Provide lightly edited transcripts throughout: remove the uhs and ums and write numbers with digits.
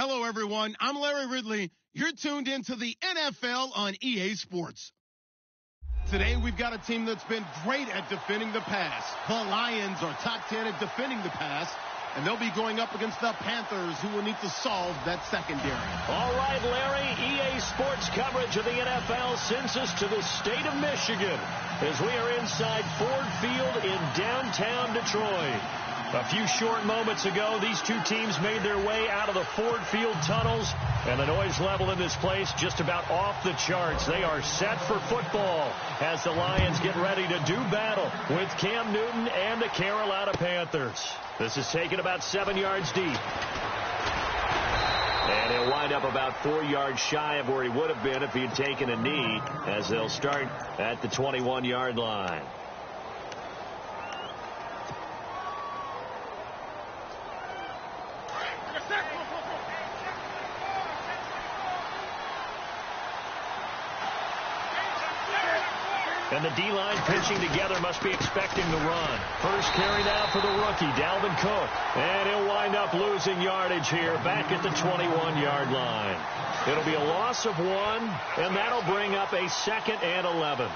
Hello, everyone. I'm Larry Ridley. You're tuned into the NFL on EA Sports. Today, we've got a team that's been great at defending the pass. The Lions are top 10 at defending the pass, and they'll be going up against the Panthers, who will need to solve that secondary. All right, Larry, EA Sports coverage of the NFL sends us to the state of Michigan as we are inside Ford Field in downtown Detroit. A few short moments ago, these two teams made their way out of the Ford Field tunnels, and the noise level in this place just about off the charts. They are set for football as the Lions get ready to do battle with Cam Newton and the Carolina Panthers. This is taken about 7 yards deep. And he'll wind up about 4 yards shy of where he would have been if he had taken a knee, as they'll start at the 21-yard line. And the D-line pinching together must be expecting the run. First carry now for the rookie, Dalvin Cook. And he'll wind up losing yardage here back at the 21-yard line. It'll be a loss of 1, and that'll bring up a 2nd and 11.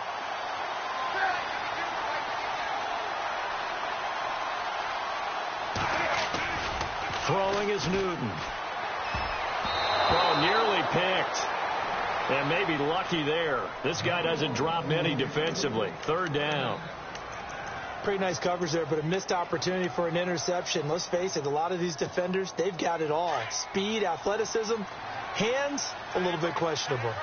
Throwing is Newton. Oh, nearly picked. And maybe lucky there. This guy doesn't drop many defensively. 3rd down. Pretty nice coverage there, but a missed opportunity for an interception. Let's face it, a lot of these defenders, they've got it all. Speed, athleticism, hands, a little bit questionable.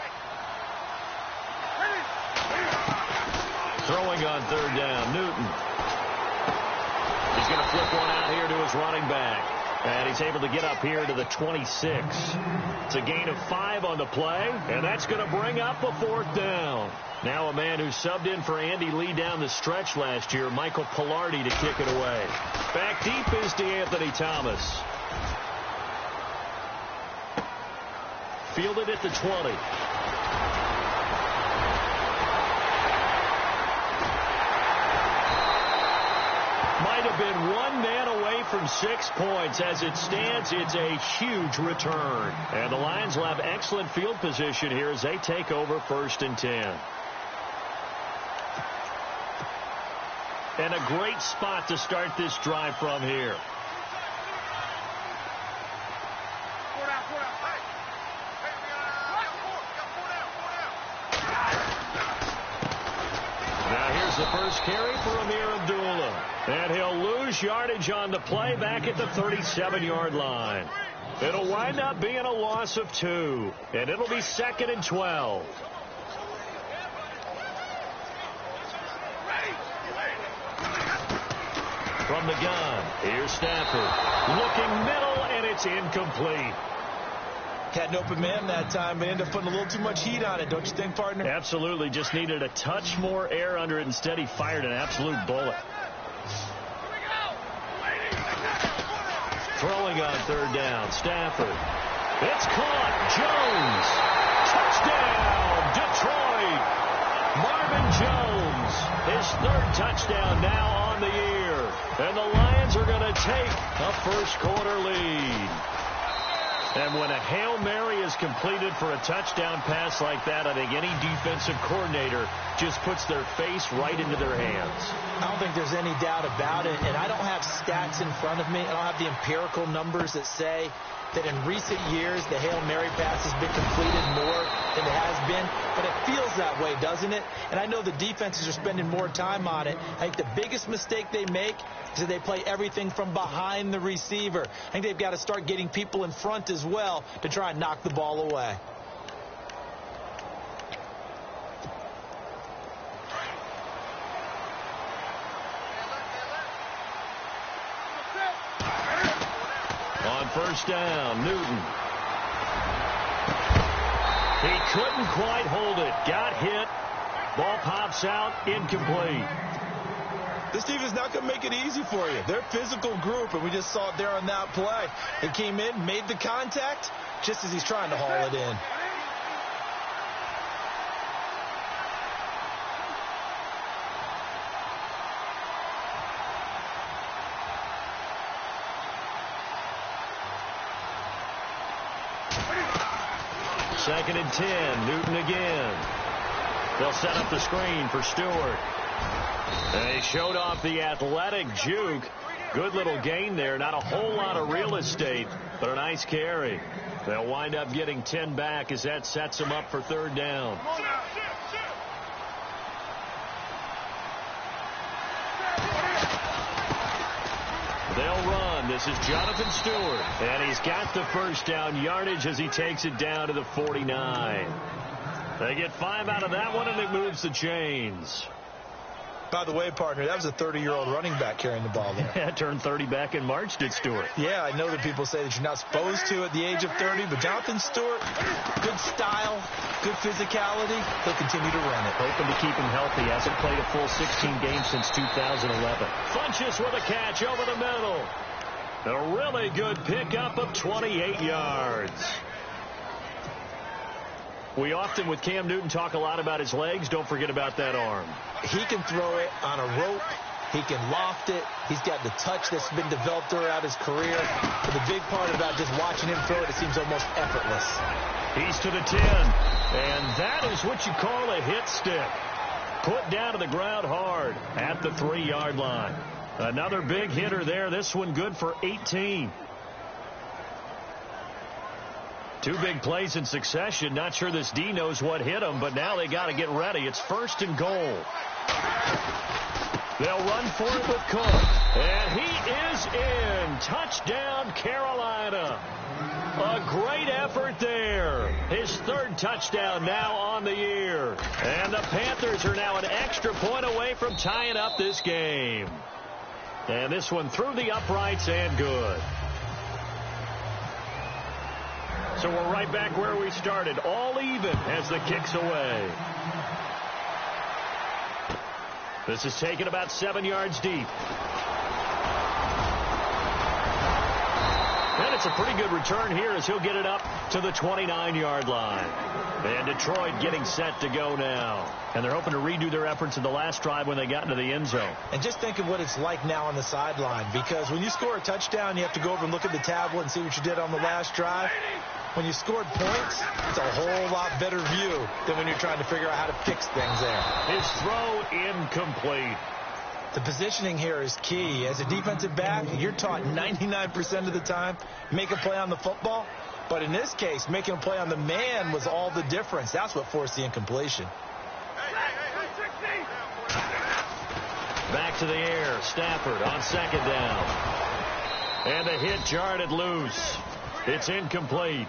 Throwing on 3rd down, Newton. He's going to flip one out here to his running back. And he's able to get up here to the 26. It's a gain of 5 on the play, and that's going to bring up a 4th down. Now a man who subbed in for Andy Lee down the stretch last year, Michael Pilardi, to kick it away. Back deep is DeAnthony Thomas. Fielded at the 20. Might have been one man away from 6 points. As it stands, it's a huge return. And the Lions will have excellent field position here as they take over 1st and 10. And a great spot to start this drive from here. Now here's the first carry for Amir Abdullah. And he'll lose yardage on the play back at the 37-yard line. It'll wind up being a loss of 2. And it'll be 2nd and 12. From the gun, here's Stafford. Looking middle, and it's incomplete. Had an open man that time, but ended up putting a little too much heat on it, don't you think, partner? Absolutely. Just needed a touch more air under it. Instead, he fired an absolute bullet. Throwing on 3rd down, Stafford. It's caught. Jones. Touchdown, Detroit. Marvin Jones, his 3rd touchdown now on the year. And the Lions are going to take a first-quarter lead. And when a Hail Mary is completed for a touchdown pass like that, I think any defensive coordinator just puts their face right into their hands. I don't think there's any doubt about it, and I don't have stats in front of me. I don't have the empirical numbers that say that in recent years the Hail Mary pass has been completed more than it has been, but it feels that way, doesn't it? And I know the defenses are spending more time on it. I think the biggest mistake they make is that they play everything from behind the receiver. I think they've got to start getting people in front as well to try and knock the ball away. On 1st down, Newton. He couldn't quite hold it. Got hit. Ball pops out. Incomplete. This team is not going to make it easy for you. They're a physical group, and we just saw it there on that play. They came in, made the contact, just as he's trying to haul it in. 2nd and 10. Newton again. They'll set up the screen for Stewart. They showed off the athletic juke. Good little gain there. Not a whole lot of real estate, but a nice carry. They'll wind up getting 10 back as that sets them up for 3rd down. They'll run. This is Jonathan Stewart. And he's got the 1st down yardage as he takes it down to the 49. They get 5 out of that one, and it moves the chains. By the way, partner, that was a 30-year-old running back carrying the ball there. Yeah, turned 30 back in March, did Stewart. Yeah, I know that people say that you're not supposed to at the age of 30, but Jonathan Stewart, good style, good physicality. He'll continue to run it. Hoping to keep him healthy. Hasn't played a full 16 games since 2011. Funchess with a catch over the middle. A really good pickup of 28 yards. We often, with Cam Newton, talk a lot about his legs. Don't forget about that arm. He can throw it on a rope. He can loft it. He's got the touch that's been developed throughout his career. But the big part about just watching him throw it, it seems almost effortless. He's to the 10. And that is what you call a hit stick. Put down to the ground hard at the 3-yard line. Another big hitter there. This one good for 18. 2 big plays in succession. Not sure this D knows what hit him, but now they got to get ready. It's 1st and goal. They'll run for it with Cook. And he is in. Touchdown, Carolina. A great effort there. His 3rd touchdown now on the year. And the Panthers are now an extra point away from tying up this game. And this one through the uprights and good. So we're right back where we started, all even as the kick's away. This is taken about 7 yards deep. And it's a pretty good return here as he'll get it up to the 29-yard line. And Detroit getting set to go now. And they're hoping to redo their efforts in the last drive when they got into the end zone. And just think of what it's like now on the sideline, because when you score a touchdown, you have to go over and look at the tablet and see what you did on the last drive. When you scored points, it's a whole lot better view than when you're trying to figure out how to fix things there. His throw incomplete. The positioning here is key. As a defensive back, you're taught 99% of the time, make a play on the football. But in this case, making a play on the man was all the difference. That's what forced the incompletion. Back to the air. Stafford on 2nd down. And the hit jarred it loose. It's incomplete.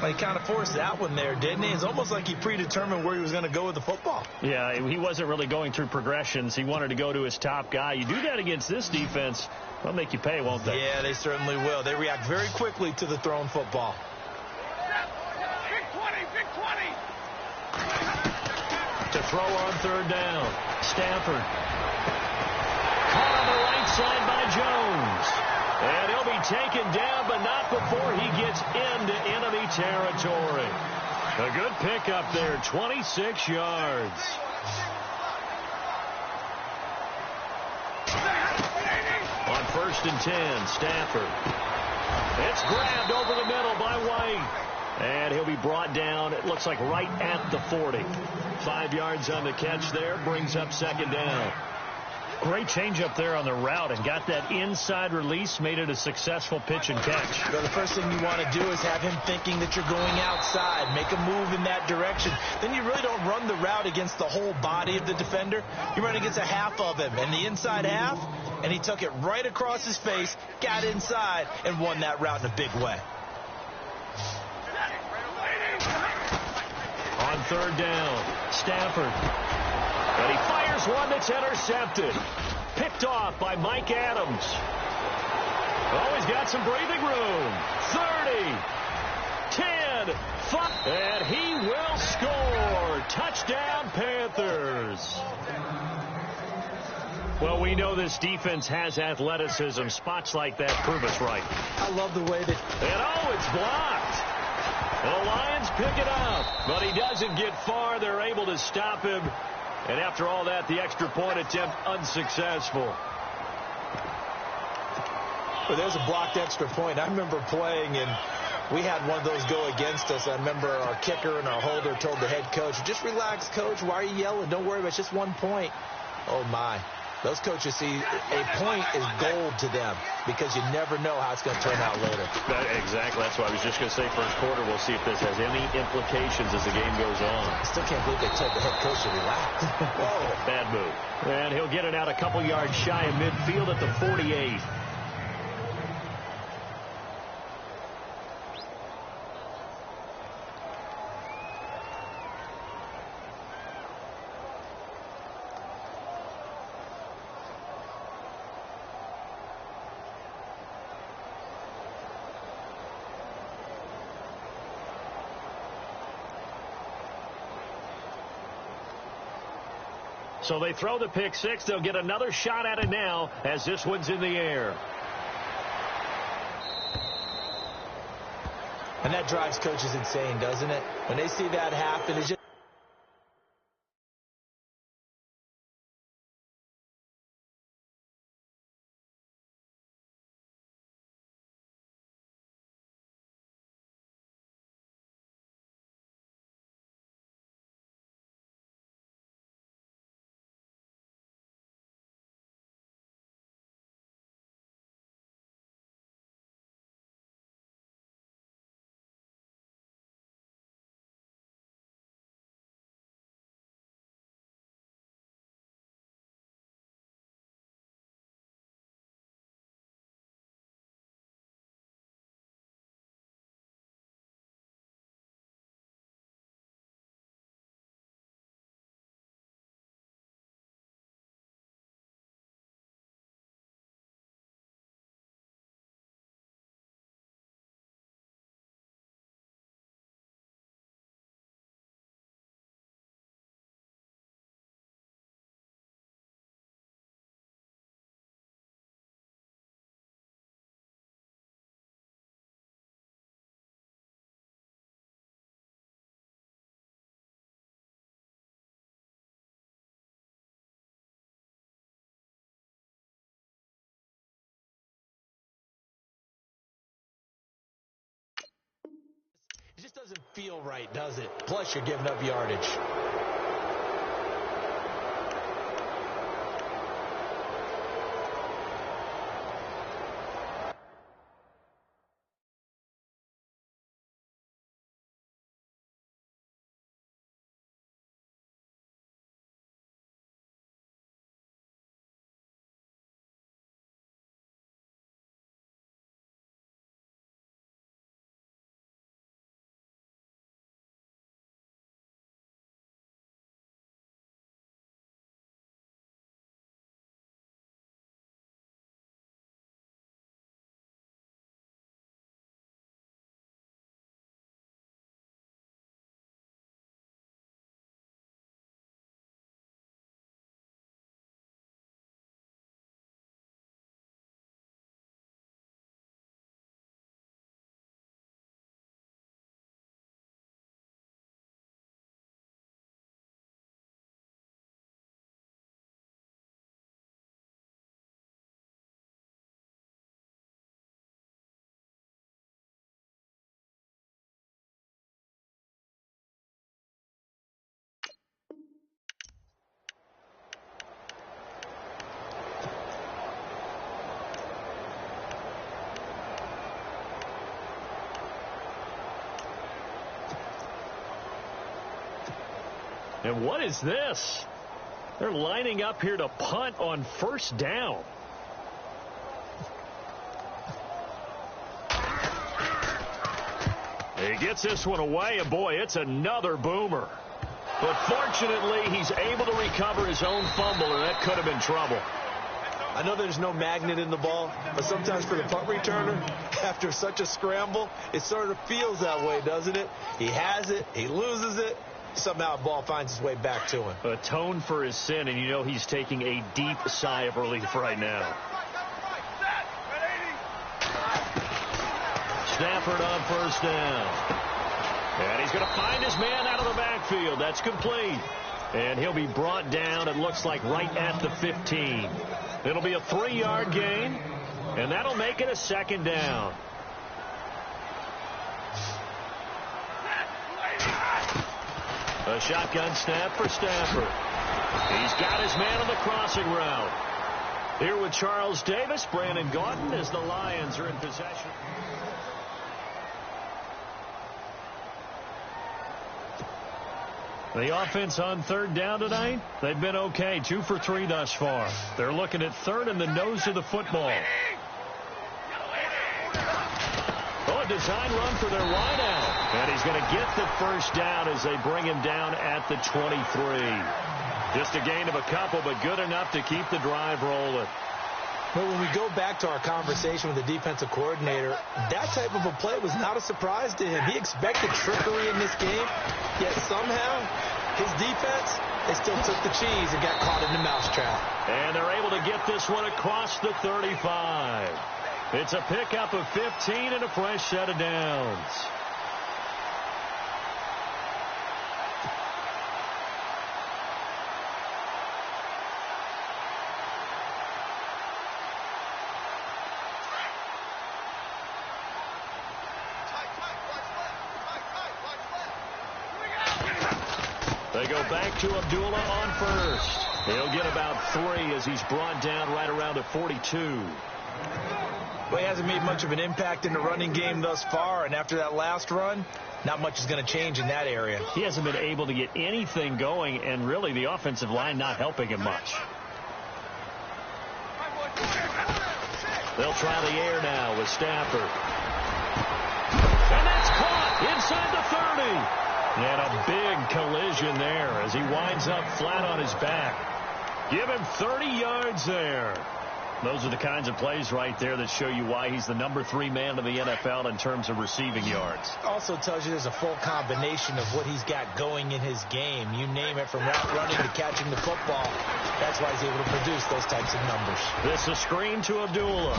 Well, he kind of forced that one there, didn't he? It's almost like he predetermined where he was going to go with the football. Yeah, he wasn't really going through progressions. He wanted to go to his top guy. You do that against this defense, they'll make you pay, won't they? Yeah, they certainly will. They react very quickly to the thrown football. Big 20. To throw on 3rd down. Stafford. Caught on the right side by Jones. And he'll be taken down, but not before he gets into enemy territory. A good pickup there, 26 yards. On 1st and 10, Stafford. It's grabbed over the middle by White. And he'll be brought down, it looks like right at the 40. 5 yards on the catch there, brings up 2nd down. Great change up there on the route and got that inside release, made it a successful pitch and catch. Well, the first thing you want to do is have him thinking that you're going outside, make a move in that direction. Then you really don't run the route against the whole body of the defender. You run against a half of him, and the inside half, and he took it right across his face, got inside, and won that route in a big way. On 3rd down, Stafford. And he fires one that's intercepted. Picked off by Mike Adams. Oh, he's got some breathing room. 30, 10, 5. And he will score. Touchdown, Panthers. Well, we know this defense has athleticism. Spots like that prove us right. I love the way that... And it's blocked. The Lions pick it up. But he doesn't get far. They're able to stop him. And after all that, the extra point attempt unsuccessful. Well, there's a blocked extra point. I remember playing, and we had one of those go against us. I remember our kicker and our holder told the head coach, just relax, coach. Why are you yelling? Don't worry about it. It's just 1 point. Oh, my. Those coaches see a point is gold to them because you never know how it's going to turn out later. Exactly. That's why I was just going to say first quarter. We'll see if this has any implications as the game goes on. I still can't believe they told the head coach to relax. Whoa. Bad move. And he'll get it out a couple yards shy of midfield at the 48. So they throw the pick six. They'll get another shot at it now as this one's in the air. And that drives coaches insane, doesn't it? When they see that happen, it's just... It just doesn't feel right, does it? Plus, you're giving up yardage. And what is this? They're lining up here to punt on first down. He gets this one away, and boy, it's another boomer. But fortunately, he's able to recover his own fumble, and that could have been trouble. I know there's no magnet in the ball, but sometimes for the punt returner, after such a scramble, it sort of feels that way, doesn't it? He has it, he loses it, somehow the ball finds its way back to him. Atone for his sin, and you know he's taking a deep sigh of relief right now. Stafford on first down. And he's going to find his man out of the backfield. That's complete. And he'll be brought down, it looks like, right at the 15. It'll be a 3-yard gain, and that'll make it a second down. A shotgun snap for Stafford. He's got his man on the crossing route. Here with Charles Davis, Brandon Gaudin, as the Lions are in possession. The offense on third down tonight, they've been okay. 2 for 3 thus far. They're looking at third and the nose of the football. Oh, a design run for their wideout. And he's going to get the first down as they bring him down at the 23. Just a gain of a couple, but good enough to keep the drive rolling. But when we go back to our conversation with the defensive coordinator, that type of a play was not a surprise to him. He expected trickery in this game, yet somehow his defense, they still took the cheese and got caught in the mousetrap. And they're able to get this one across the 35. It's a pickup of 15 and a fresh set of downs. They go back to Abdullah on first. He'll get about 3 as he's brought down right around the 42. Well, he hasn't made much of an impact in the running game thus far, and after that last run, not much is going to change in that area. He hasn't been able to get anything going, and really the offensive line not helping him much. They'll try the air now with Stafford. And that's caught inside the 30. And a big collision there as he winds up flat on his back. Give him 30 yards there. Those are the kinds of plays right there that show you why he's the number 3 man in the NFL in terms of receiving yards. Also tells you there's a full combination of what he's got going in his game. You name it, from route running to catching the football. That's why he's able to produce those types of numbers. This is a screen to Abdullah.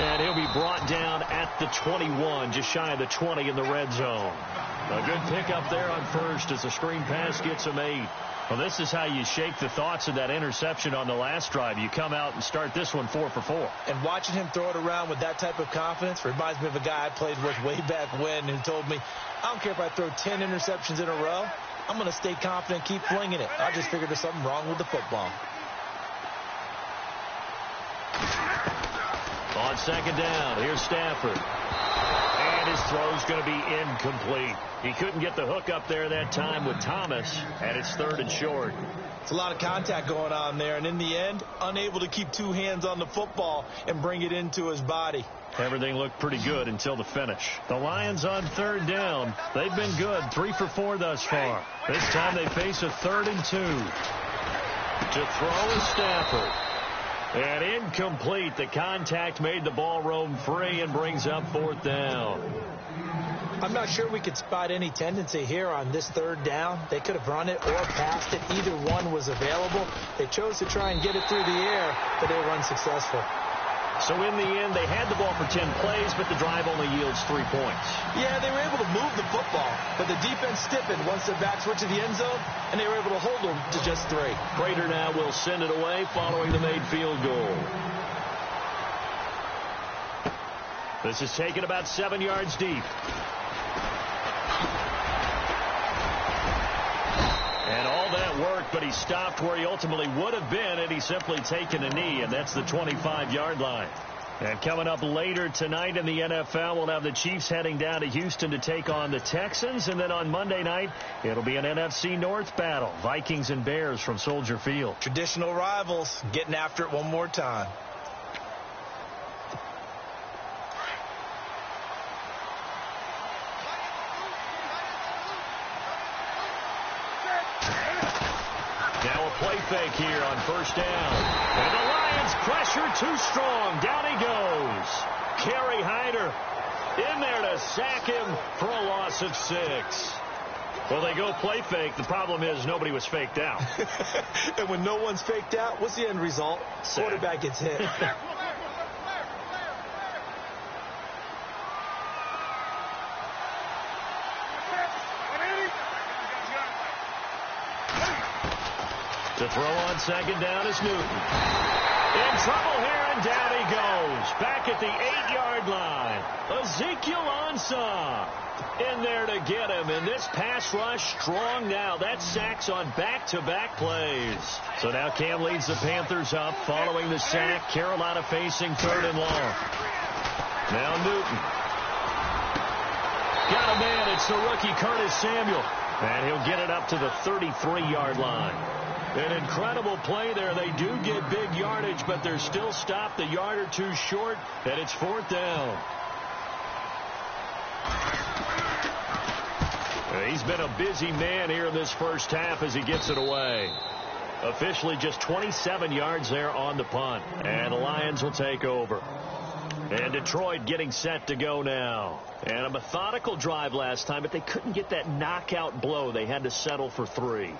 And he'll be brought down at the 21, just shy of the 20 in the red zone. A good pickup there on first as the screen pass gets him 8. Well, this is how you shake the thoughts of that interception on the last drive. You come out and start this one 4 for 4. And watching him throw it around with that type of confidence reminds me of a guy I played with way back when who told me, I don't care if I throw 10 interceptions in a row. I'm going to stay confident, keep flinging it. I just figured there's something wrong with the football. On second down, here's Stafford. And his throw's going to be incomplete. He couldn't get the hook up there that time with Thomas, and it's 3rd and short. It's a lot of contact going on there, and in the end, unable to keep 2 hands on the football and bring it into his body. Everything looked pretty good until the finish. The Lions on 3rd down. They've been good, 3 for 4 thus far. This time they face a 3rd and 2. To throw is Stafford. And incomplete. The contact made the ball roam free and brings up 4th down. I'm not sure we could spot any tendency here on this 3rd down. They could have run it or passed it. Either one was available. They chose to try and get it through the air, but they were unsuccessful. So in the end, they had the ball for 10 plays, but the drive only yields 3 points. Yeah, they were able to move the football, but the defense stiffened once their backs went to the end zone, and they were able to hold them to just 3. Prater now will send it away following the made field goal. This is taken about 7 yards deep. And all that work, but he stopped where he ultimately would have been had he simply taken a knee, and that's the 25-yard line. And coming up later tonight in the NFL, we'll have the Chiefs heading down to Houston to take on the Texans, and then on Monday night, it'll be an NFC North battle, Vikings and Bears from Soldier Field. Traditional rivals getting after it one more time. Now a play fake here on 1st down. And the Lions pressure too strong. Down he goes. Kerry Hyder in there to sack him for a loss of 6. Well, they go play fake. The problem is nobody was faked out. And when no one's faked out, what's the end result? Quarterback gets hit. To throw on 2nd down is Newton. In trouble here, and down he goes. Back at the 8-yard line. Ezekiel Ansah in there to get him. And this pass rush strong now. That's sacks on back-to-back plays. So now Cam leads the Panthers up following the sack. Carolina facing 3rd and long. Now Newton. Got a man. It's the rookie Curtis Samuel. And he'll get it up to the 33-yard line. An incredible play there. They do get big yardage, but they're still stopped a yard or two short, and it's 4th down. He's been a busy man here in this first half as he gets it away. Officially just 27 yards there on the punt, and the Lions will take over. And Detroit getting set to go now. And a methodical drive last time, but they couldn't get that knockout blow. They had to settle for 3.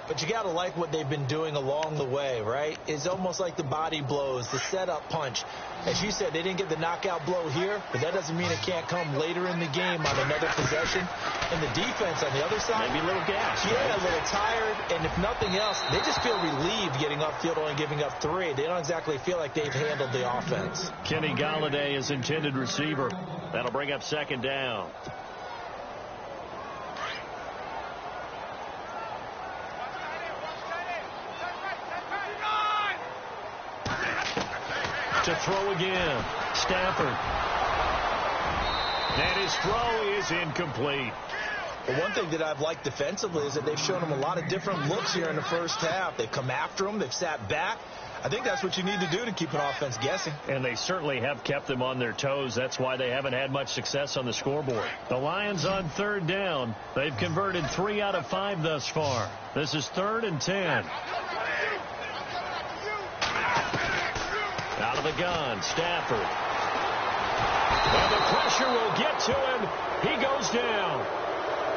But you got to like what they've been doing along the way, right? It's almost like the body blows, the setup punch. As you said, they didn't get the knockout blow here, but that doesn't mean it can't come later in the game on another possession. And the defense on the other side, maybe a little gas. Yeah, right? A little tired. And if nothing else, they just feel relieved getting upfield, only giving up 3. They don't exactly feel like they've handled the offense. Kenny Golladay is intended receiver. That'll bring up 2nd down. To throw again. Stafford. And his throw is incomplete. Well, one thing that I've liked defensively is that they've shown him a lot of different looks here in the first half. They've come after him. They've sat back. I think that's what you need to do to keep an offense guessing. And they certainly have kept them on their toes. That's why they haven't had much success on the scoreboard. The Lions on 3rd down. They've converted 3 out of 5 thus far. This is 3rd and 10. Out of the gun, Stafford. And the pressure will get to him. He goes down.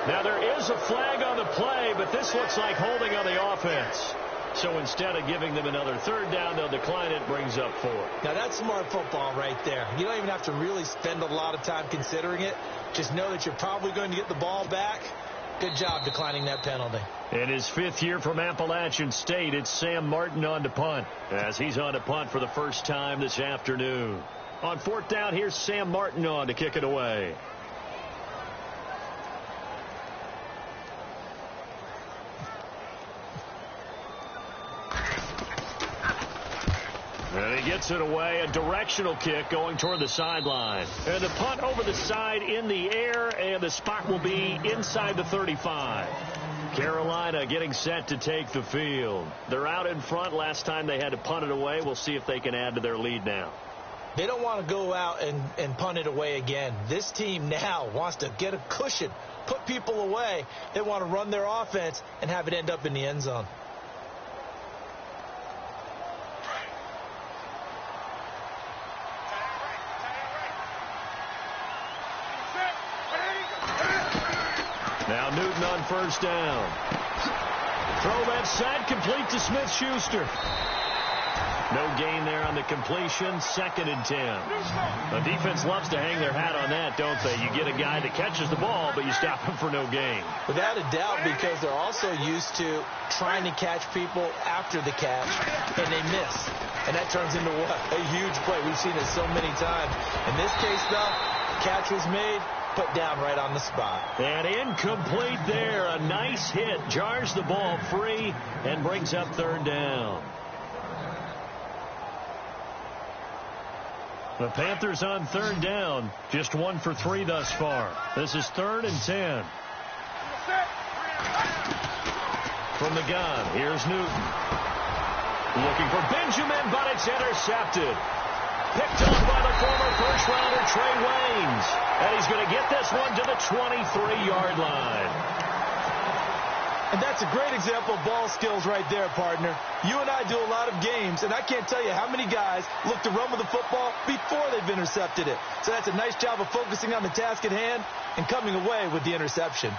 Now there is a flag on the play, but this looks like holding on the offense. So instead of giving them another 3rd down, they'll decline it. Brings up 4. Now that's smart football right there. You don't even have to really spend a lot of time considering it. Just know that you're probably going to get the ball back. Good job declining that penalty. In his 5th year from Appalachian State, it's Sam Martin on to punt, as he's on to punt for the first time this afternoon. On 4th down, here's Sam Martin on to kick it away. And he gets it away, a directional kick going toward the sideline. And the punt over the side in the air, and the spot will be inside the 35. Carolina getting set to take the field. They're out in front. Last time they had to punt it away. We'll see if they can add to their lead now. They don't want to go out and punt it away again. This team now wants to get a cushion, put people away. They want to run their offense and have it end up in the end zone. Now Newton on 1st down. Throw left side, complete to Smith-Schuster. No gain there on the completion. 2nd and 10. The defense loves to hang their hat on that, don't they? You get a guy that catches the ball, but you stop him for no gain. Without a doubt, because they're also used to trying to catch people after the catch, and they miss. And that turns into what? A huge play. We've seen it so many times. In this case, though, catch was made, put down right on the spot. And incomplete there. A nice hit. Jars the ball free and brings up 3rd down. The Panthers on 3rd down. Just 1 for 3 thus far. This is 3rd and 10. From the gun, here's Newton. Looking for Benjamin, but it's intercepted. Picked off by the former first-rounder Trey Waynes. And he's going to get this one to the 23-yard line. And that's a great example of ball skills right there, partner. You and I do a lot of games, and I can't tell you how many guys look to run with the football before they've intercepted it. So that's a nice job of focusing on the task at hand and coming away with the interception.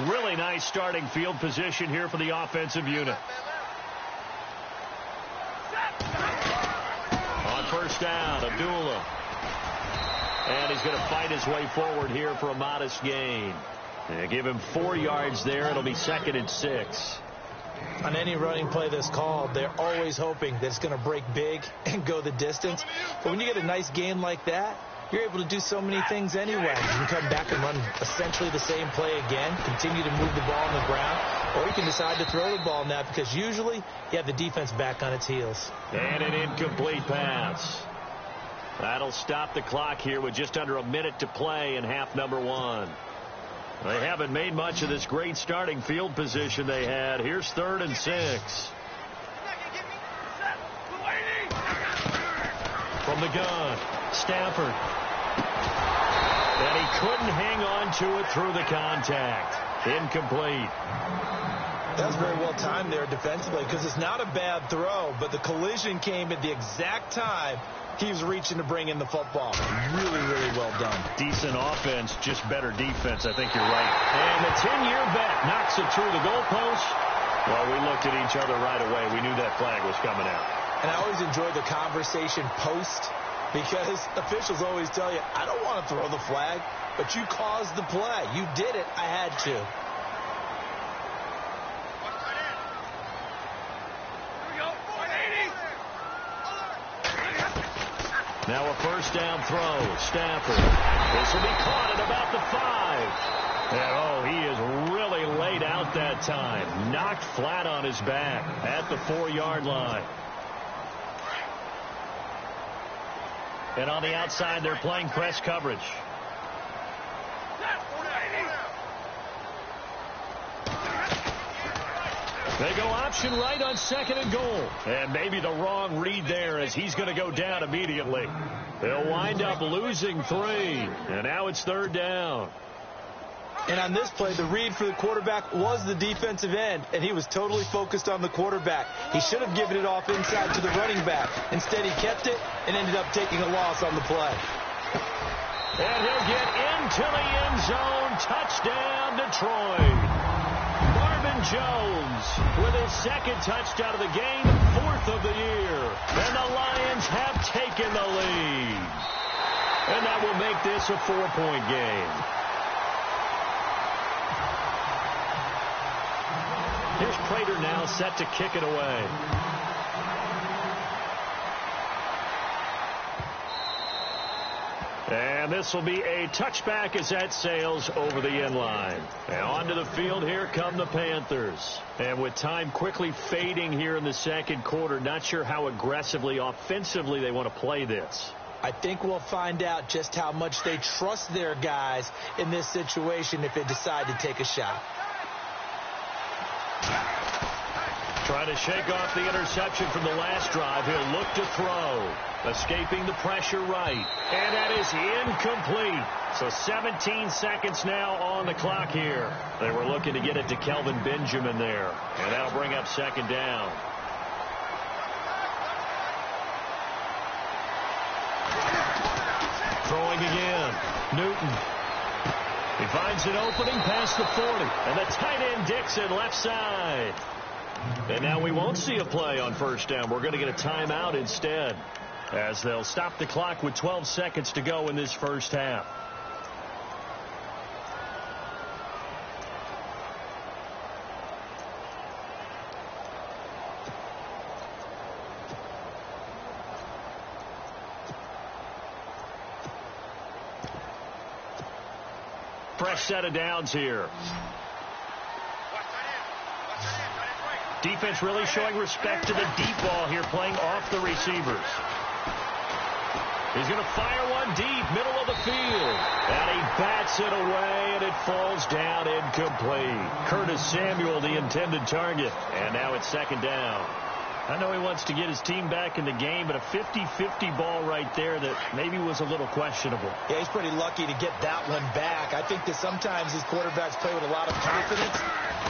Really nice starting field position here for the offensive unit. On 1st down, Abdullah. And he's going to fight his way forward here for a modest gain. They give him 4 yards there. It'll be 2nd and 6. On any running play that's called, they're always hoping that it's going to break big and go the distance. But when you get a nice gain like that, you're able to do so many things anyway. You can come back and run essentially the same play again, continue to move the ball on the ground, or you can decide to throw the ball now because usually you have the defense back on its heels. And an incomplete pass. That'll stop the clock here with just under a minute to play in half number 1. They haven't made much of this great starting field position they had. Here's 3rd and 6. From the gun, Stafford. And he couldn't hang on to it through the contact. Incomplete. That was very well timed there defensively because it's not a bad throw, but the collision came at the exact time he was reaching to bring in the football. Really, really well done. Decent offense, just better defense. I think you're right. And the 10-year bet knocks it through the goalpost. Well, we looked at each other right away. We knew that flag was coming out. And I always enjoy the conversation post because officials always tell you, I don't want to throw the flag, but you caused the play. You did it. I had to. Now a first down throw. Stafford. This will be caught at about the 5. And he is really laid out that time. Knocked flat on his back at the 4-yard line. And on the outside, they're playing press coverage. They go option right on 2nd and goal. And maybe the wrong read there as he's going to go down immediately. They'll wind up losing 3. And now it's 3rd down. And on this play, the read for the quarterback was the defensive end, and he was totally focused on the quarterback. He should have given it off inside to the running back. Instead, he kept it and ended up taking a loss on the play. And he'll get into the end zone. Touchdown, Detroit. Jones with his 2nd touchdown of the game, 4th of the year. And the Lions have taken the lead. And that will make this a 4-point game. Here's Prater now set to kick it away. And this will be a touchback as that sails over the end line. And onto the field, here come the Panthers. And with time quickly fading here in the 2nd quarter, not sure how aggressively, offensively they want to play this. I think we'll find out just how much they trust their guys in this situation if they decide to take a shot. Trying to shake off the interception from the last drive. He'll look to throw. Escaping the pressure right. And that is incomplete. So 17 seconds now on the clock here. They were looking to get it to Kelvin Benjamin there. And that'll bring up 2nd down. Throwing again. Newton. He finds an opening past the 40. And the tight end Dixon left side. And now we won't see a play on 1st down. We're going to get a timeout instead, as they'll stop the clock with 12 seconds to go in this 1st half. Fresh set of downs here. Defense really showing respect to the deep ball here, playing off the receivers. He's going to fire one deep, middle of the field. And he bats it away, and it falls down incomplete. Curtis Samuel, the intended target. And now it's 2nd down. I know he wants to get his team back in the game, but a 50-50 ball right there that maybe was a little questionable. Yeah, he's pretty lucky to get that one back. I think that sometimes these quarterbacks play with a lot of confidence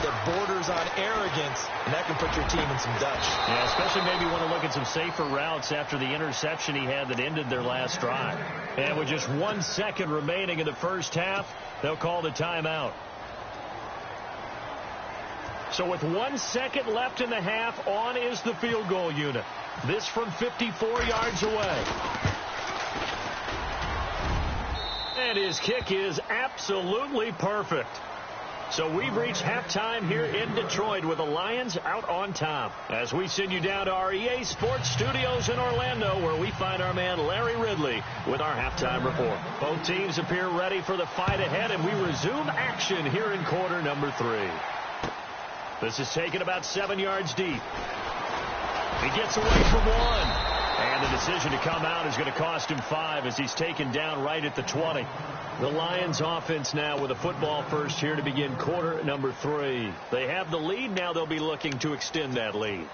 that borders on arrogance, and that can put your team in some dutch. Yeah, especially maybe want to look at some safer routes after the interception he had that ended their last drive. And with just 1 second remaining in the 1st half, they'll call the timeout. So with 1 second left in the half, on is the field goal unit. This from 54 yards away. And his kick is absolutely perfect. So we've reached halftime here in Detroit with the Lions out on top. As we send you down to our EA Sports Studios in Orlando, where we find our man Larry Ridley with our halftime report. Both teams appear ready for the fight ahead, and we resume action here in quarter number 3. This is taken about 7 yards deep. He gets away from one. And the decision to come out is going to cost him 5 as he's taken down right at the 20. The Lions offense now with a football first here to begin quarter number 3. They have the lead. Now they'll be looking to extend that lead.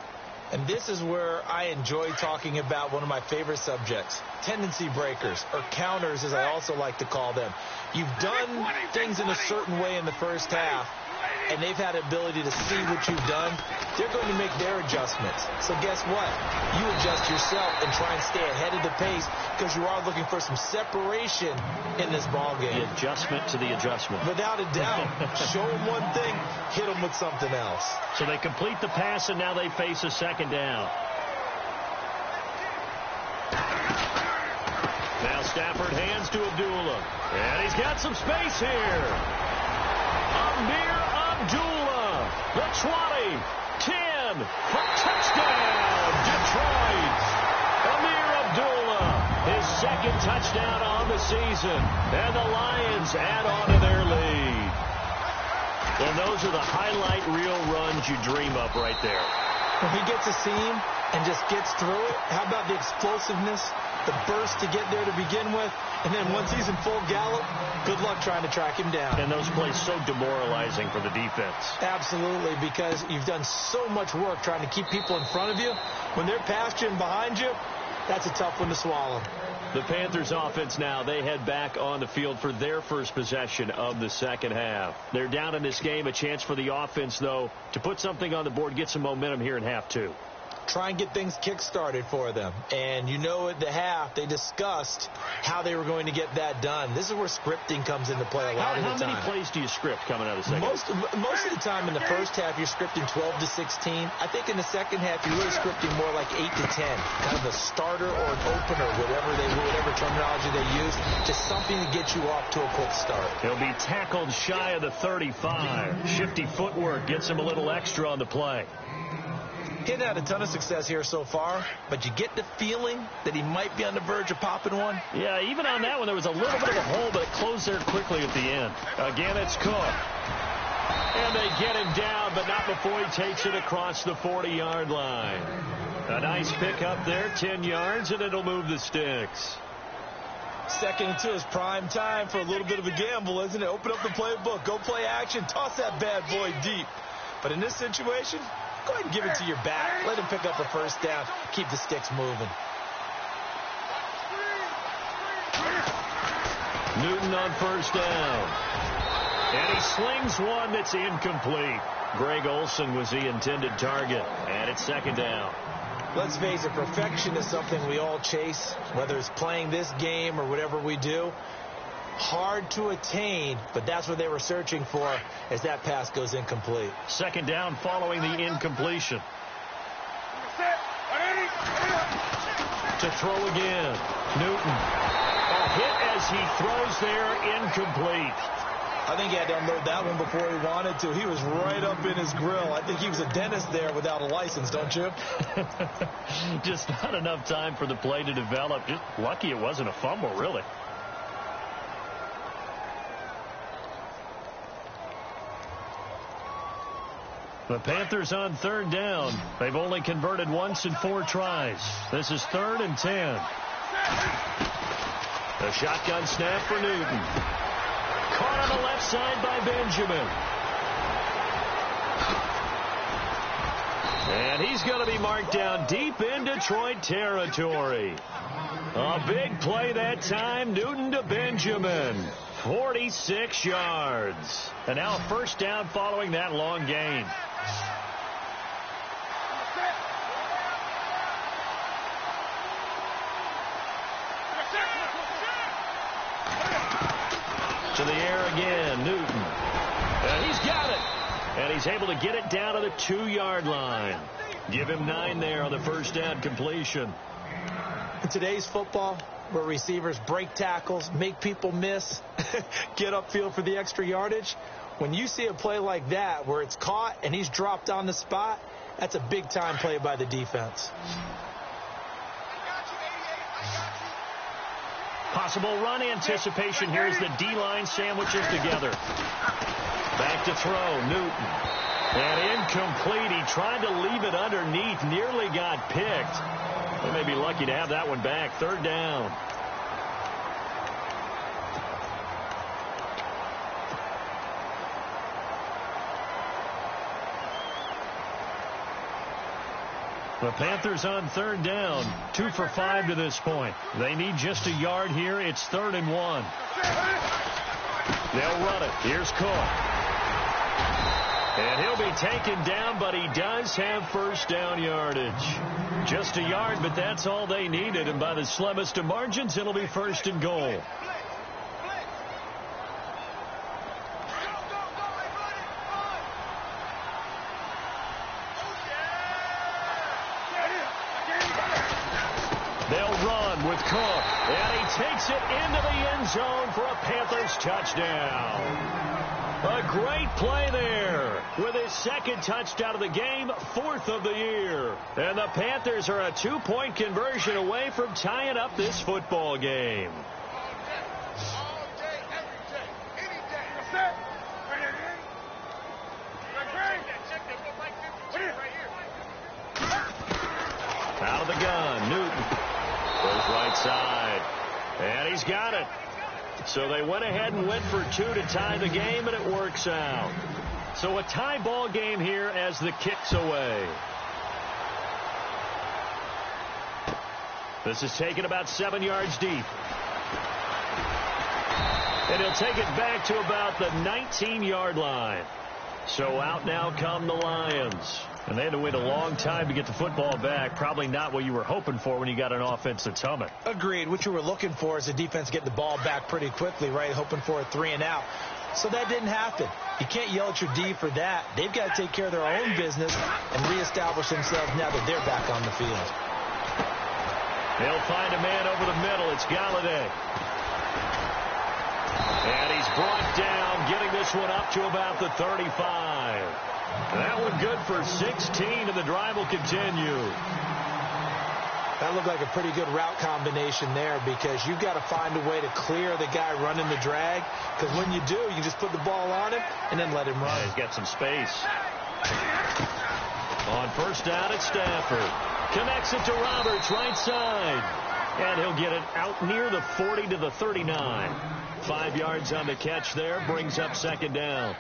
And this is where I enjoy talking about one of my favorite subjects, tendency breakers, or counters as I also like to call them. You've done things in a certain way in the first half, and they've had the ability to see what you've done. They're going to make their adjustments. So guess what? You adjust yourself and try and stay ahead of the pace because you are looking for some separation in this ball game. The adjustment to the adjustment. Without a doubt. Show them one thing, hit them with something else. So they complete the pass, and now they face a second down. Now Stafford hands to Abdullah. And he's got some space here. Amir Abdullah, the 20, 10, for touchdown, Detroit. Amir Abdullah, his second touchdown on the season, and the Lions add on to their lead. And those are the highlight reel runs you dream of right there. When he gets a seam and just gets through it, how about the explosiveness, the burst to get there to begin with, and then once he's in full gallop, good luck trying to track him down. And those plays so demoralizing for the defense. Absolutely, because you've done so much work trying to keep people in front of you. When they're past you and behind you, that's a tough one to swallow. The Panthers offense now, they head back on the field for their first possession of the second half. They're down in this game, a chance for the offense, though, to put something on the board, get some momentum here in half 2. Try and get things kick-started for them. And you know at the half, they discussed how they were going to get that done. This is where scripting comes into play a lot of the time. How many plays do you script coming out of the second? Most of the time in the first half, you're scripting 12 to 16. I think in the second half, you're really scripting more like 8 to 10. Kind of a starter or an opener, whatever terminology they use. Just something to get you off to a quick start. He'll be tackled shy of the 35. Shifty footwork gets him a little extra on the play. He hasn't had a ton of success here so far, but you get the feeling that he might be on the verge of popping one. Yeah, even on that one, there was a little bit of a hole, but it closed there quickly at the end. Again, it's Cook. And they get him down, but not before he takes it across the 40-yard line. A nice pick up there, 10 yards, and it'll move the sticks. Second and 2 is prime time for a little bit of a gamble, isn't it? Open up the playbook, go play action, toss that bad boy deep. But in this situation, go ahead and give it to your back. Let him pick up a first down. Keep the sticks moving. Newton on first down. And he slings one that's incomplete. Greg Olsen was the intended target. And it's second down. Let's face it, perfection is something we all chase, whether it's playing this game or whatever we do. Hard to attain, but that's what they were searching for as that pass goes incomplete. Second down following the incompletion. To throw again. Newton. A hit as he throws there, incomplete. I think he had to unload that one before he wanted to. He was right up in his grill. I think he was a dentist there without a license, don't you? Just not enough time for the play to develop. Just lucky it wasn't a fumble, really. The Panthers on third down. They've only converted once in 4 tries. This is 3rd and 10. The shotgun snap for Newton. Caught on the left side by Benjamin. And he's going to be marked down deep in Detroit territory. A big play that time. Newton to Benjamin. 46 yards. And now a first down following that long gain. To the air again, Newton. And he's got it. And he's able to get it down to the 2-yard line. Give him 9 there on the first down completion. In today's football, where receivers break tackles, make people miss, get upfield for the extra yardage. When you see a play like that where it's caught and he's dropped on the spot, that's a big-time play by the defense. Possible run anticipation here as the D-line sandwiches together. Back to throw, Newton. And incomplete. He tried to leave it underneath, nearly got picked. They may be lucky to have that one back. Third down. The Panthers on third down, 2 for 5 to this point. They need just a yard here. It's 3rd and 1. They'll run it. Here's Cook. And he'll be taken down, but he does have first down yardage. Just a yard, but that's all they needed. And by the slimmest of margins, it'll be 1st and goal. They'll run with Cook, and he takes it into the end zone for a Panthers touchdown. A great play there with his 2nd touchdown of the game, 4th of the year. And the Panthers are a 2-point conversion away from tying up this football game. Out of the gun, Newton. Goes right side. And he's got it. So they went ahead and went for 2 to tie the game, and it works out. So a tie ball game here as the kick's away. This is taken about 7 yards deep. And he'll take it back to about the 19-yard line. So out now come the Lions. And they had to wait a long time to get the football back. Probably not what you were hoping for when you got an offense that's humming. Agreed. What you were looking for is the defense getting the ball back pretty quickly, right? Hoping for a 3 and out. So that didn't happen. You can't yell at your D for that. They've got to take care of their own business and reestablish themselves now that they're back on the field. They'll find a man over the middle. It's Galladay. And he's brought down, getting this one up to about the 35. That one good for 16, and the drive will continue. That looked like a pretty good route combination there because you've got to find a way to clear the guy running the drag, because when you do, you can just put the ball on him and then let him run. Yeah, he's got some space. On first down, it's Stafford. Connects it to Roberts, right side. And he'll get it out near the 40 to the 39. 5 yards on the catch there, brings up 2nd down.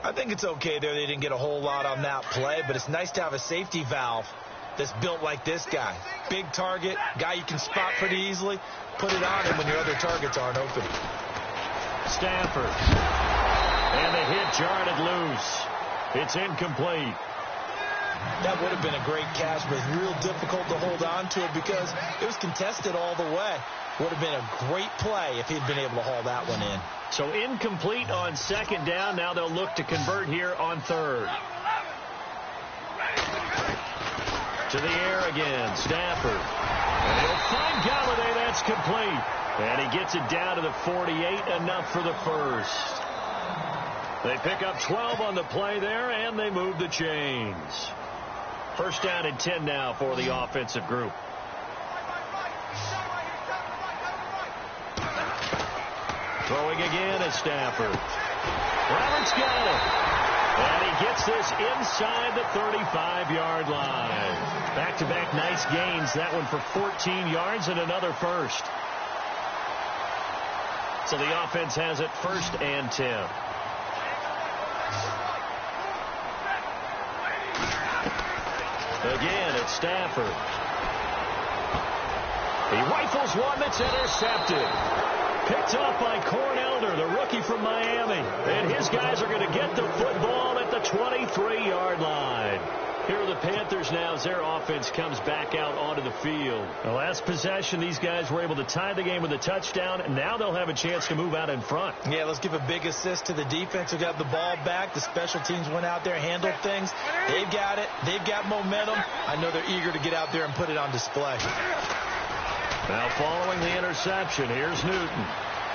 I think it's okay there. They didn't get a whole lot on that play, but it's nice to have a safety valve that's built like this guy. Big target, guy you can spot pretty easily. Put it on him when your other targets aren't open. Stafford. And the hit jarred it loose. It's incomplete. That would have been a great catch, but it's real difficult to hold on to it because it was contested all the way. Would have been a great play if he'd been able to haul that one in. So incomplete on 2nd down. Now they'll look to convert here on 3rd. To the air again, Stafford. And he'll find Galladay. That's complete. And he gets it down to the 48, enough for the first. They pick up 12 on the play there, and they move the chains. First down and 10 now for the offensive group. Throwing again is Stafford. Roberts got it. And he gets this inside the 35-yard line. Back-to-back nice gains. That one for 14 yards and another first. So the offense has it 1st and 10. Again, it's Stafford. He rifles one that's intercepted. Picked off by Cornelder, the rookie from Miami. And his guys are going to get the football at the 23-yard line. Here are the Panthers now as their offense comes back out onto the field. The last possession, these guys were able to tie the game with a touchdown, and now they'll have a chance to move out in front. Yeah, let's give a big assist to the defense who got the ball back. The special teams went out there, handled things. They've got it. They've got momentum. I know they're eager to get out there and put it on display. Now following the interception, here's Newton.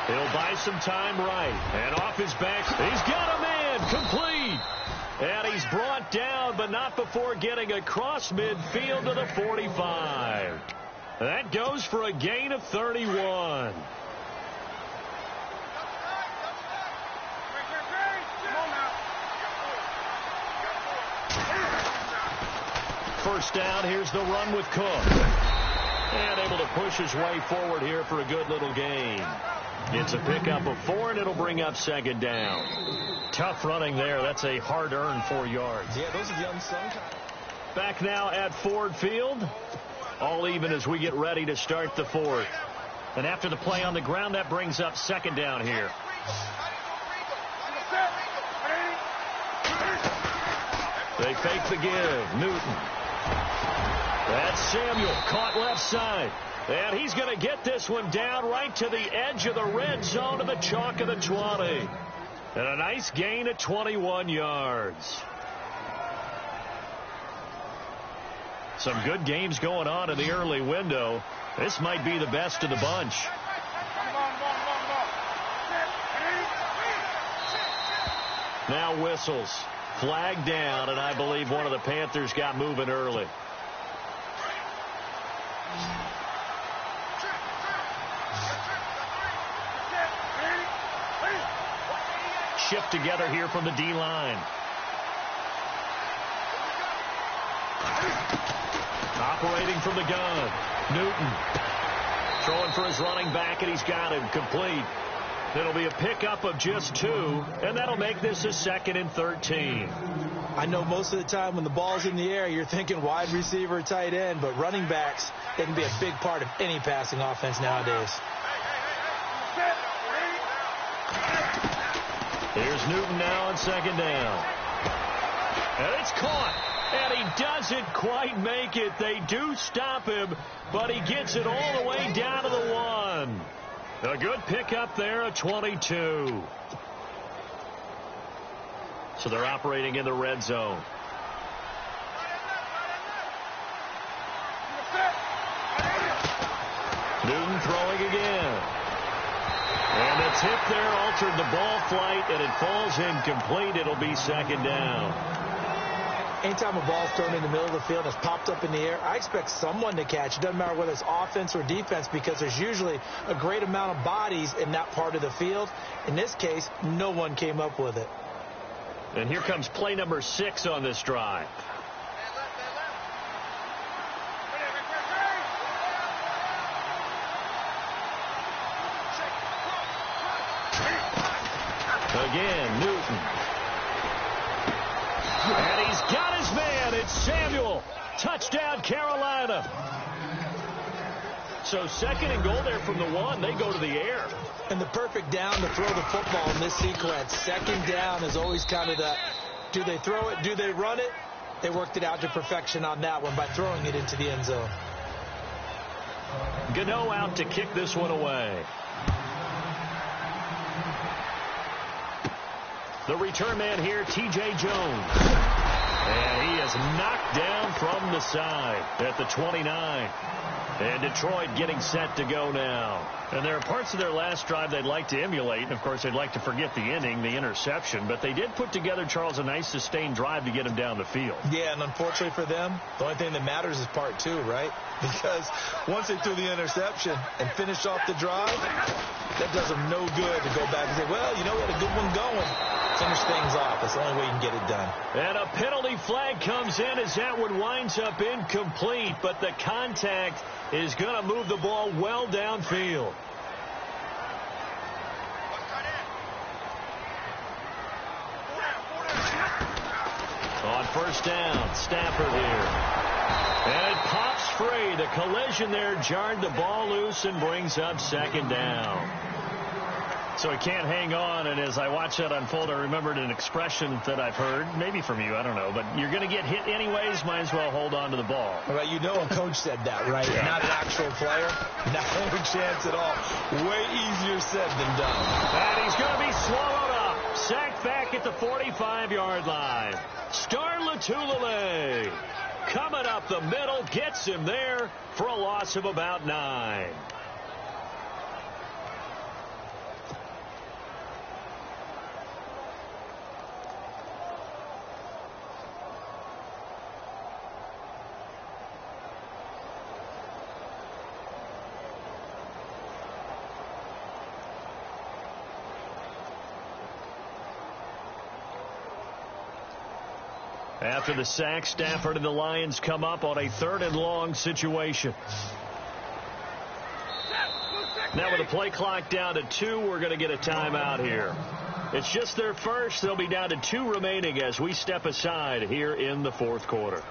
He'll buy some time right. And off his back, he's got a man, complete. And he's brought down, but not before getting across midfield to the 45. That goes for a gain of 31. First down, here's the run with Cook. And able to push his way forward here for a good little gain. It's a pickup of 4, and it'll bring up second down. Tough running there. That's a hard-earned 4 yards. Yeah, those are the unsung. Back now at Ford Field. All even as we get ready to start the fourth. And after the play on the ground, that brings up second down here. They fake the give. Newton. That's Samuel, caught left side. And he's going to get this one down right to the edge of the red zone to the chalk of the 20. And a nice gain of 21 yards. Some good games going on in the early window. This might be the best of the bunch. Now whistles. Flag down, and I believe one of the Panthers got moving early. Shift together here from the D-line. Operating from the gun. Newton. Throwing for his running back, and he's got him complete. It'll be a pickup of just 2, and that'll make this a 2nd and 13. I know most of the time when the ball's in the air, you're thinking wide receiver, tight end, but running backs, they can be a big part of any passing offense nowadays. Here's Newton now on second down. And it's caught. And he doesn't quite make it. They do stop him, but he gets it all the way down to the 1. A good pickup there at 22. So they're operating in the red zone. Newton throwing again. And the tip there altered the ball flight, and it falls incomplete. It'll be second down. Anytime a ball's thrown in the middle of the field and it's popped up in the air, I expect someone to catch. It doesn't matter whether it's offense or defense, because there's usually a great amount of bodies in that part of the field. In this case, no one came up with it. And here comes play number 6 on this drive. Again, Newton. And he's got his man. It's Samuel. Touchdown, Carolina. So 2nd and goal there from the 1. They go to the air. And the perfect down to throw the football in this sequence. 2nd down is always kind of the, do they throw it, do they run it? They worked it out to perfection on that one by throwing it into the end zone. Gano out to kick this one away. The return man here, T.J. Jones. And he is knocked down from the side at the 29. And Detroit getting set to go now. And there are parts of their last drive they'd like to emulate. And, of course, they'd like to forget the inning, the interception. But they did put together, Charles, a nice sustained drive to get him down the field. Yeah, and unfortunately for them, the only thing that matters is part 2, right? Because once they threw the interception and finished off the drive, that does them no good to go back and say, well, you know, we had a good one going. Finish things off. That's the only way you can get it done. And a penalty flag comes in as that one winds up incomplete, but the contact is going to move the ball well downfield. On first down, Stafford here. And it pops free. The collision there jarred the ball loose and brings up second down. So he can't hang on, and as I watch that unfold, I remembered an expression that I've heard, maybe from you, I don't know, but you're going to get hit anyways, might as well hold on to the ball. Well, you know a coach said that, right? Yeah. Not an actual player. Not a chance at all. Way easier said than done. And he's going to be swallowed up. Sacked back at the 45-yard line. Star Latulele coming up the middle, gets him there for a loss of about 9. After the sack, Stafford and the Lions come up on a 3rd and long situation. Now with the play clock down to 2, we're going to get a timeout here. It's just their first. They'll be down to 2 remaining as we step aside here in the 4th quarter.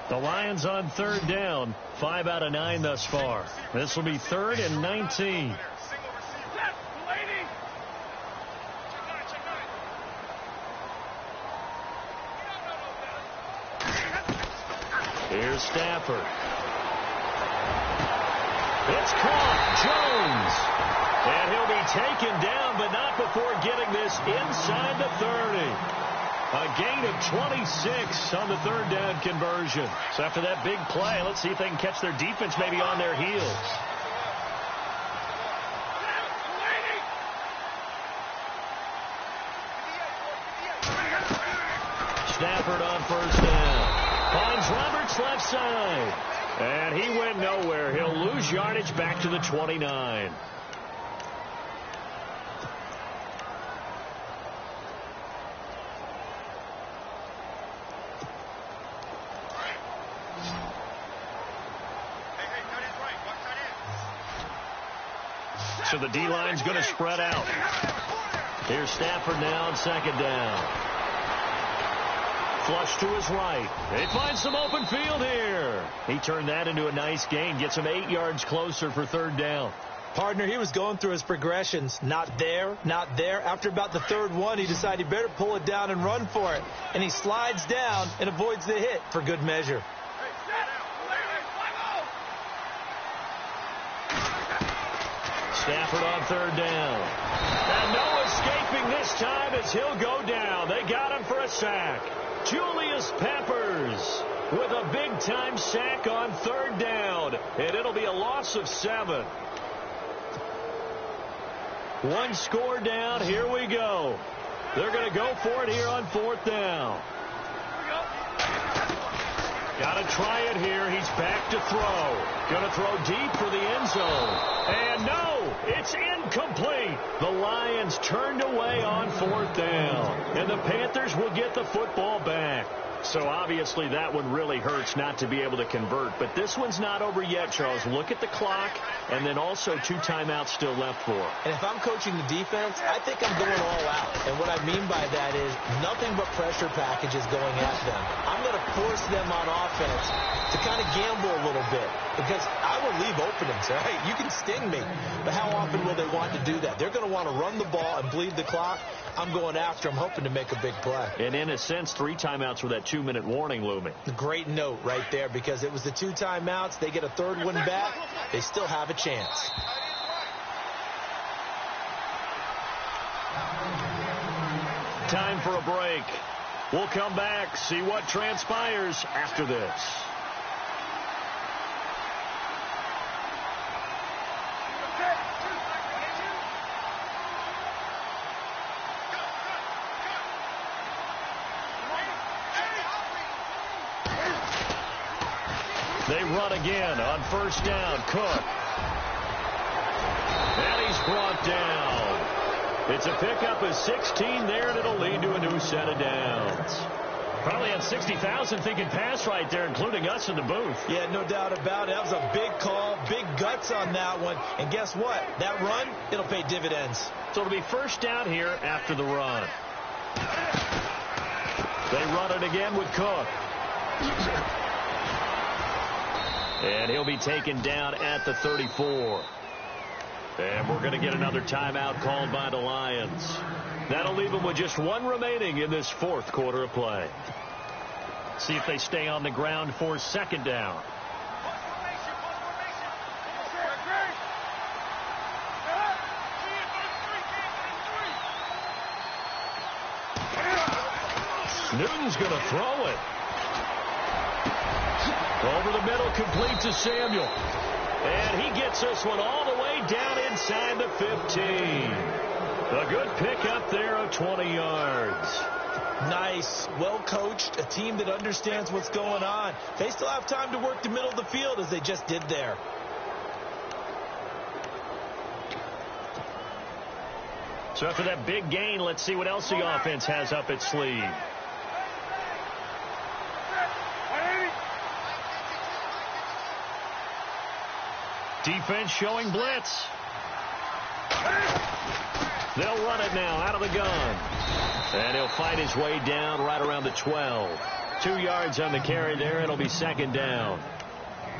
The Lions on 3rd down, 5 out of 9 thus far. This will be 3rd and 19. Here's Stafford. It's caught. Jones. And he'll be taken down, but not before getting this inside the 30. A gain of 26 on the 3rd down conversion. So after that big play, let's see if they can catch their defense maybe on their heels. Stafford on 1st down. Finds Roberts left side. And he went nowhere. He'll lose yardage back to the 29. So the D-line's going to spread out. Here's Stafford now on 2nd down. Flush to his right. They find some open field here. He turned that into a nice gain. Gets him 8 yards closer for 3rd down. Partner, he was going through his progressions. Not there, not there. After about the 3rd one, he decided he better pull it down and run for it. And he slides down and avoids the hit for good measure. Stafford on 3rd down. And no escaping this time as he'll go down. They got him for a sack. Julius Peppers with a big-time sack on 3rd down. And it'll be a loss of 7. 1 score down. Here we go. They're going to go for it here on 4th down. Got to try it here. He's back to throw. Going to throw deep for the end zone. And no, it's incomplete. The Lions turned away on 4th down. And the Panthers will get the football back. So obviously that one really hurts not to be able to convert. But this one's not over yet, Charles. Look at the clock, and then also 2 timeouts still left for him. And if I'm coaching the defense, I think I'm going all out. And what I mean by that is nothing but pressure packages going at them. I'm going to force them on offense to kind of gamble a little bit because I will leave openings, right? You can sting me, but how often will they want to do that? They're going to want to run the ball and bleed the clock. I'm going after them, hoping to make a big play. And in a sense, 3 timeouts with that 2-minute warning looming. Great note right there because it was the 2 timeouts. They get a 3rd one back. They still have a chance. Time for a break. We'll come back, see what transpires after this. They run again on 1st down. Cook. And he's brought down. It's a pickup of 16 there, and it'll lead to a new set of downs. Probably had 60,000 thinking pass right there, including us in the booth. Yeah, no doubt about it. That was a big call, big guts on that one. And guess what? That run, it'll pay dividends. So it'll be 1st down here after the run. They run it again with Cook. And he'll be taken down at the 34. And we're going to get another timeout called by the Lions. That'll leave them with just 1 remaining in this 4th quarter of play. See if they stay on the ground for 2nd down. Newton's going to throw it. Over the middle, complete to Samuel. And he gets this one all the way down inside the 15. A good pickup there of 20 yards. Nice, well coached, a team that understands what's going on. They still have time to work the middle of the field as they just did there. So after that big gain, let's see what else the offense has up its sleeve. Defense showing blitz. They'll run it now out of the gun. And he'll fight his way down right around the 12. 2 yards on the carry there. It'll be second down.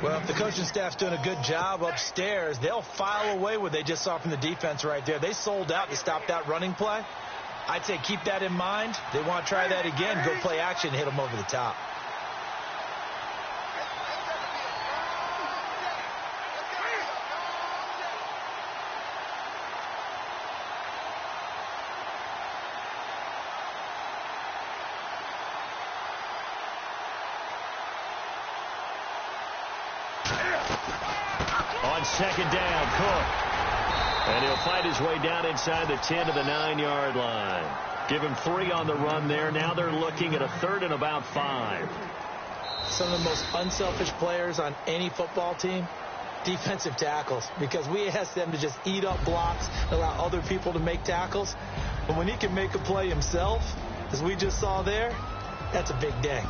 Well, if the coaching staff's doing a good job upstairs, they'll file away what they just saw from the defense right there. They sold out to stop that running play. I'd say keep that in mind. They want to try that again, go play action, hit them over the top. On second down, Cook. And he'll fight his way down inside the 10 to the 9-yard line. Give him 3 on the run there. Now they're looking at a 3rd and about 5. Some of the most unselfish players on any football team, defensive tackles, because we ask them to just eat up blocks and allow other people to make tackles. But when he can make a play himself, as we just saw there, that's a big day.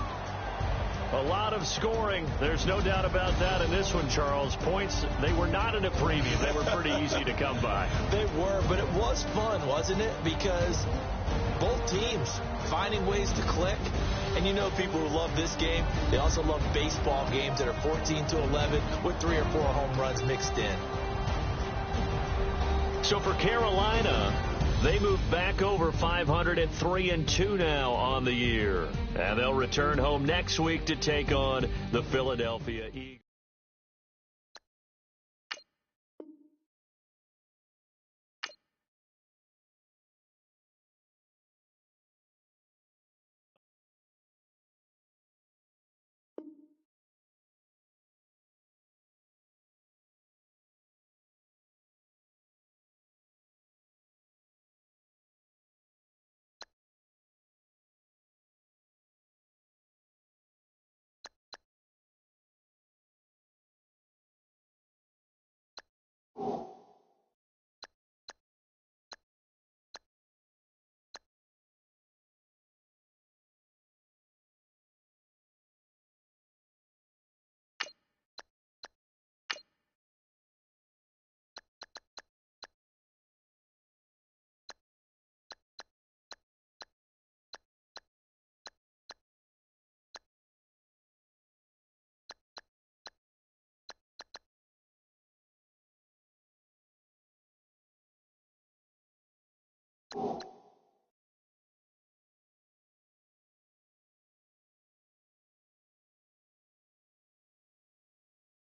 A lot of scoring. There's no doubt about that in this one, Charles. Points, they were not in a preview. They were pretty easy to come by. They were, but it was fun, wasn't it? Because both teams finding ways to click. And you know people who love this game, they also love baseball games that are 14-11 with 3 or 4 home runs mixed in. So for Carolina, they move back over 500 at 3-2 now on the year. And they'll return home next week to take on the Philadelphia Eagles.